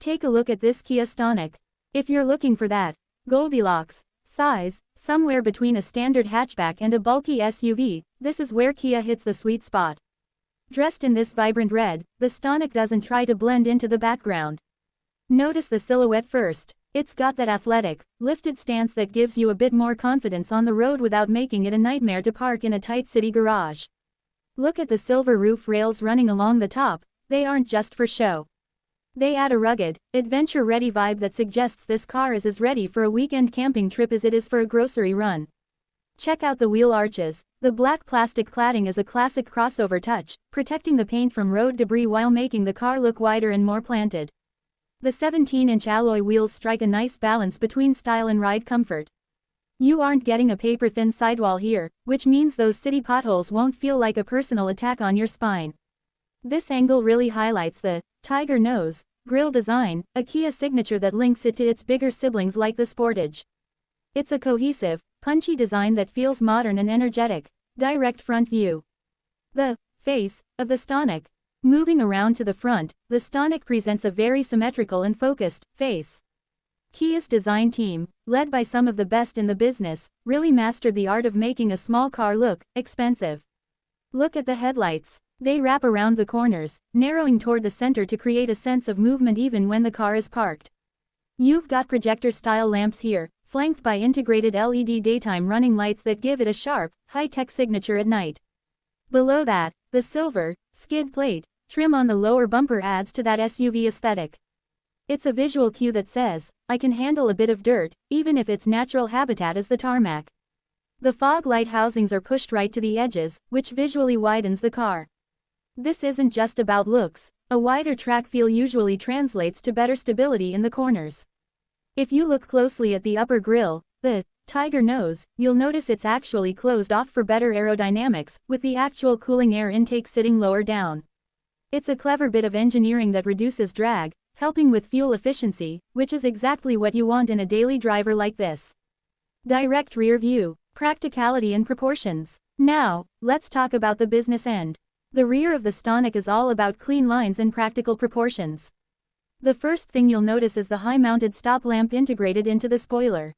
Take a look at this Kia Stonic. If you're looking for that Goldilocks size, somewhere between a standard hatchback and a bulky SUV, this is where Kia hits the sweet spot. Dressed in this vibrant red, the Stonic doesn't try to blend into the background. Notice the silhouette first. It's got that athletic, lifted stance that gives you a bit more confidence on the road without making it a nightmare to park in a tight city garage. Look at the silver roof rails running along the top, they aren't just for show. They add a rugged, adventure-ready vibe that suggests this car is as ready for a weekend camping trip as it is for a grocery run. Check out the wheel arches. The black plastic cladding is a classic crossover touch, protecting the paint from road debris while making the car look wider and more planted. The 17-inch alloy wheels strike a nice balance between style and ride comfort. You aren't getting a paper-thin sidewall here, which means those city potholes won't feel like a personal attack on your spine. This angle really highlights the tiger nose grille design, a Kia signature that links it to its bigger siblings like the Sportage. It's a cohesive, punchy design that feels modern and energetic. Direct front view. The face of the Stonic. Moving around to the front, the Stonic presents a very symmetrical and focused face. Kia's design team, led by some of the best in the business, really mastered the art of making a small car look expensive. Look at the headlights. They wrap around the corners, narrowing toward the center to create a sense of movement even when the car is parked. You've got projector-style lamps here, flanked by integrated LED daytime running lights that give it a sharp, high-tech signature at night. Below that, the silver, skid plate, trim on the lower bumper adds to that SUV aesthetic. It's a visual cue that says, I can handle a bit of dirt, even if its natural habitat is the tarmac. The fog light housings are pushed right to the edges, which visually widens the car. This isn't just about looks. A wider track feel usually translates to better stability in the corners. If you look closely at the upper grille, the tiger nose, you'll notice it's actually closed off for better aerodynamics, with the actual cooling air intake sitting lower down. It's a clever bit of engineering that reduces drag, helping with fuel efficiency, which is exactly what you want in a daily driver like this. Direct rear view, practicality and proportions. Now, let's talk about the business end. The rear of the Stonic is all about clean lines and practical proportions. The first thing you'll notice is the high-mounted stop lamp integrated into the spoiler.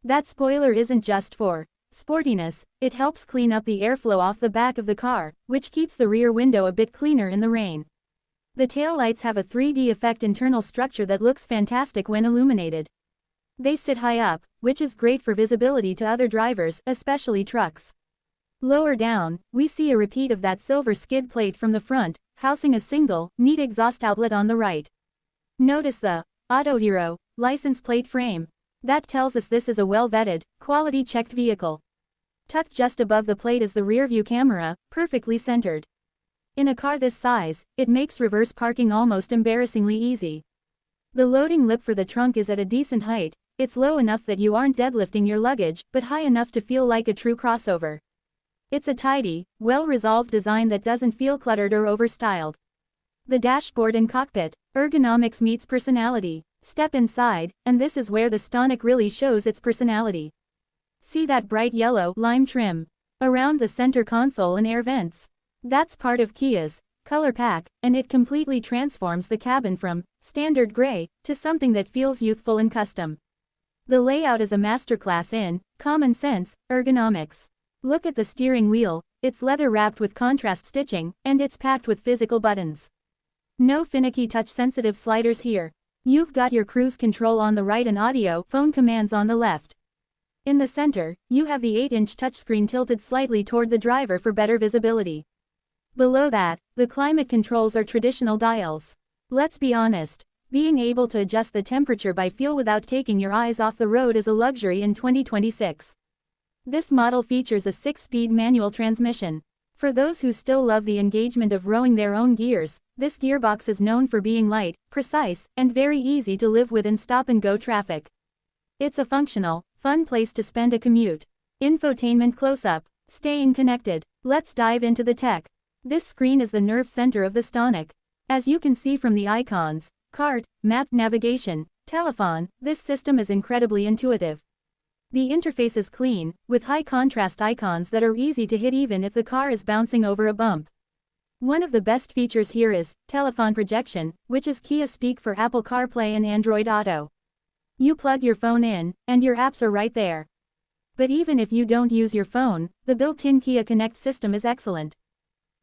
That spoiler isn't just for sportiness, it helps clean up the airflow off the back of the car, which keeps the rear window a bit cleaner in the rain. The taillights have a 3D effect internal structure that looks fantastic when illuminated. They sit high up, which is great for visibility to other drivers, especially trucks. Lower down, we see a repeat of that silver skid plate from the front, housing a single, neat exhaust outlet on the right. Notice the Auto Hero license plate frame. That tells us this is a well-vetted, quality-checked vehicle. Tucked just above the plate is the rear-view camera, perfectly centered. In a car this size, it makes reverse parking almost embarrassingly easy. The loading lip for the trunk is at a decent height. It's low enough that you aren't deadlifting your luggage, but high enough to feel like a true crossover. It's a tidy, well-resolved design that doesn't feel cluttered or overstyled. The dashboard and cockpit, ergonomics meets personality. Step inside, and this is where the Stonic really shows its personality. See that bright yellow lime trim around the center console and air vents. That's part of Kia's color pack, and it completely transforms the cabin from standard gray to something that feels youthful and custom. The layout is a masterclass in common sense ergonomics. Look at the steering wheel, it's leather-wrapped with contrast stitching, and it's packed with physical buttons. No finicky touch-sensitive sliders here. You've got your cruise control on the right and audio phone commands on the left. In the center, you have the 8-inch touchscreen tilted slightly toward the driver for better visibility. Below that, the climate controls are traditional dials. Let's be honest, being able to adjust the temperature by feel without taking your eyes off the road is a luxury in 2026. This model features a 6-speed manual transmission. For those who still love the engagement of rowing their own gears, this gearbox is known for being light, precise, and very easy to live with in stop-and-go traffic. It's a functional, fun place to spend a commute. Infotainment close-up. Staying connected. Let's dive into the tech. This screen is the nerve center of the Stonic. As you can see from the icons, cart, map, navigation, telephone, this system is incredibly intuitive. The interface is clean, with high contrast icons that are easy to hit even if the car is bouncing over a bump. One of the best features here is telephone projection, which is Kia speak for Apple CarPlay and Android Auto. You plug your phone in, and your apps are right there. But even if you don't use your phone, the built-in Kia Connect system is excellent.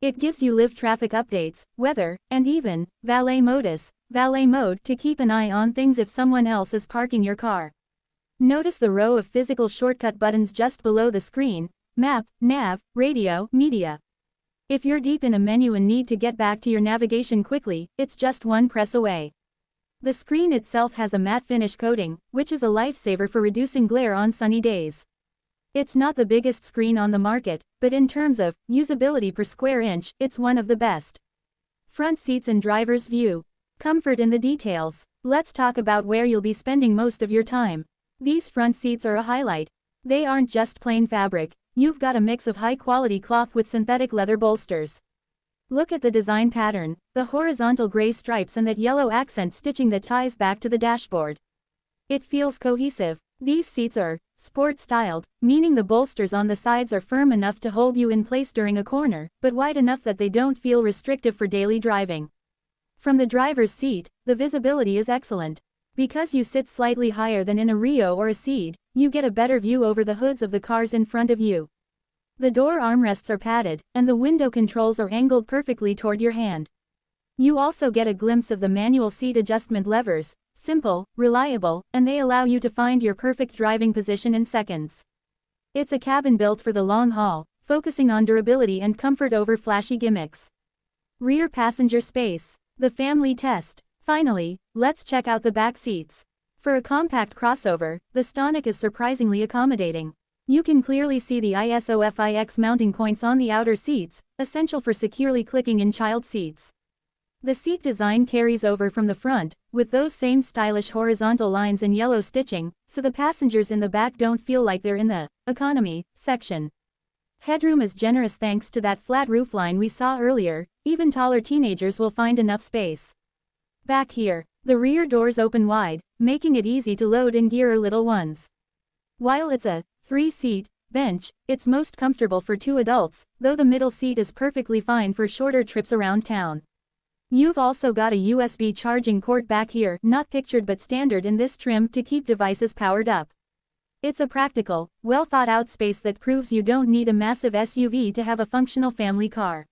It gives you live traffic updates, weather, and even valet mode to keep an eye on things if someone else is parking your car. Notice the row of physical shortcut buttons just below the screen: map, nav, radio, media. If you're deep in a menu and need to get back to your navigation quickly, it's just one press away. The screen itself has a matte finish coating, which is a lifesaver for reducing glare on sunny days. It's not the biggest screen on the market, but in terms of usability per square inch, it's one of the best. Front seats and driver's view. Comfort in the details. Let's talk about where you'll be spending most of your time. These front seats are a highlight. They aren't just plain fabric, you've got a mix of high-quality cloth with synthetic leather bolsters. Look at the design pattern, the horizontal gray stripes and that yellow accent stitching that ties back to the dashboard. It feels cohesive. These seats are sport-styled, meaning the bolsters on the sides are firm enough to hold you in place during a corner, but wide enough that they don't feel restrictive for daily driving. From the driver's seat, the visibility is excellent. Because you sit slightly higher than in a Rio or a Ceed, you get a better view over the hoods of the cars in front of you. The door armrests are padded, and the window controls are angled perfectly toward your hand. You also get a glimpse of the manual seat adjustment levers, simple, reliable, and they allow you to find your perfect driving position in seconds. It's a cabin built for the long haul, focusing on durability and comfort over flashy gimmicks. Rear passenger space. The family test. Finally, let's check out the back seats. For a compact crossover, the Stonic is surprisingly accommodating. You can clearly see the ISOFIX mounting points on the outer seats, essential for securely clicking in child seats. The seat design carries over from the front, with those same stylish horizontal lines and yellow stitching, so the passengers in the back don't feel like they're in the economy section. Headroom is generous thanks to that flat roofline we saw earlier, even taller teenagers will find enough space. Back here, the rear doors open wide, making it easy to load and gear little ones. While it's a 3-seat bench, it's most comfortable for 2 adults, though the middle seat is perfectly fine for shorter trips around town. You've also got a USB charging port back here, not pictured but standard in this trim to keep devices powered up. It's a practical, well thought out space that proves you don't need a massive SUV to have a functional family car.